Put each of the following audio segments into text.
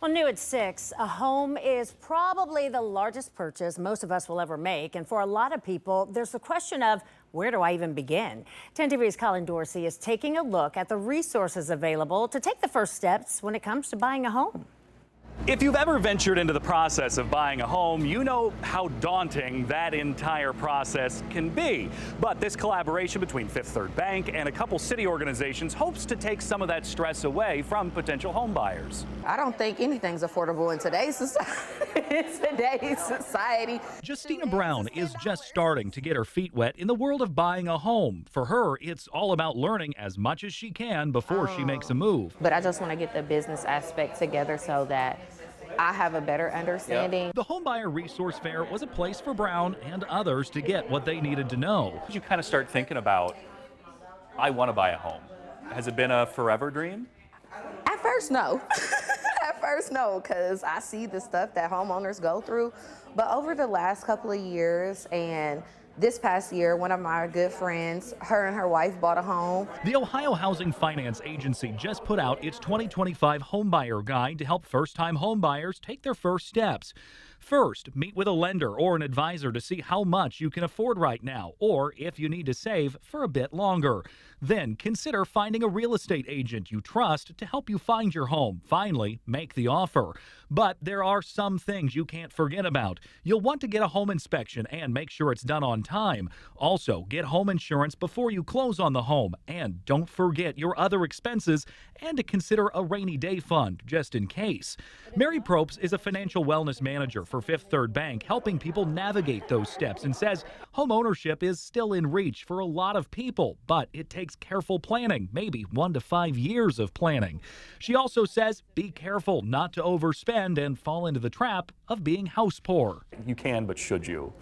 Well, new at 6, a home is probably the largest purchase most of us will ever make. And for a lot of people, there's the question of where do I even begin? 10 TV's Colin Dorsey is taking a look at the resources available to take the first steps when it comes to buying a home. If you've ever ventured into the process of buying a home, you know how daunting that entire process can be. But this collaboration between Fifth Third Bank and a couple city organizations hopes to take some of that stress away from potential home buyers. I don't think anything's affordable in today's society. Justina Brown is just starting to get her feet wet in the world of buying a home. For her, it's all about learning as much as she can before she makes a move. But I just want to get the business aspect together so that I have a better understanding. The Homebuyer Resource Fair was a place for Brown and others to get what they needed to know. You kind of start thinking about, I want to buy a home. Has it been a forever dream? At first, no. At first, no, because I see the stuff that homeowners go through. But over the last couple of years and this past year, one of my good friends, her and her wife bought a home. The Ohio Housing Finance Agency just put out its 2025 Homebuyer Guide to help first-time homebuyers take their first steps. First, meet with a lender or an advisor to see how much you can afford right now, or if you need to save for a bit longer. Then consider finding a real estate agent you trust to help you find your home. Finally, make the offer. But there are some things you can't forget about. You'll want to get a home inspection and make sure it's done on time. Also, get home insurance before you close on the home. And don't forget your other expenses and to consider a rainy day fund just in case. Mary Probst is a financial wellness manager for Fifth Third Bank, helping people navigate those steps, and says home ownership is still in reach for a lot of people, but it takes careful planning, maybe 1 to 5 years of planning. She also says be careful not to overspend and fall into the trap of being house poor. You can, but should you?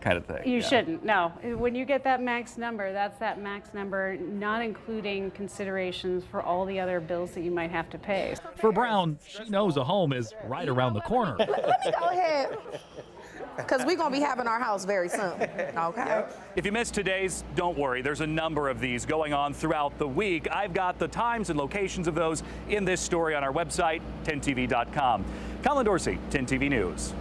Kind of thing. You shouldn't, no. When you get that max number, that's that max number, not including considerations for all the other bills that you might have to pay. For Brown, she knows a home is right around the corner. Let me go ahead, because we're going to be having our house very soon, okay? If you missed today's, don't worry. There's a number of these going on throughout the week. I've got the times and locations of those in this story on our website, 10tv.com. Colin Dorsey, 10TV News.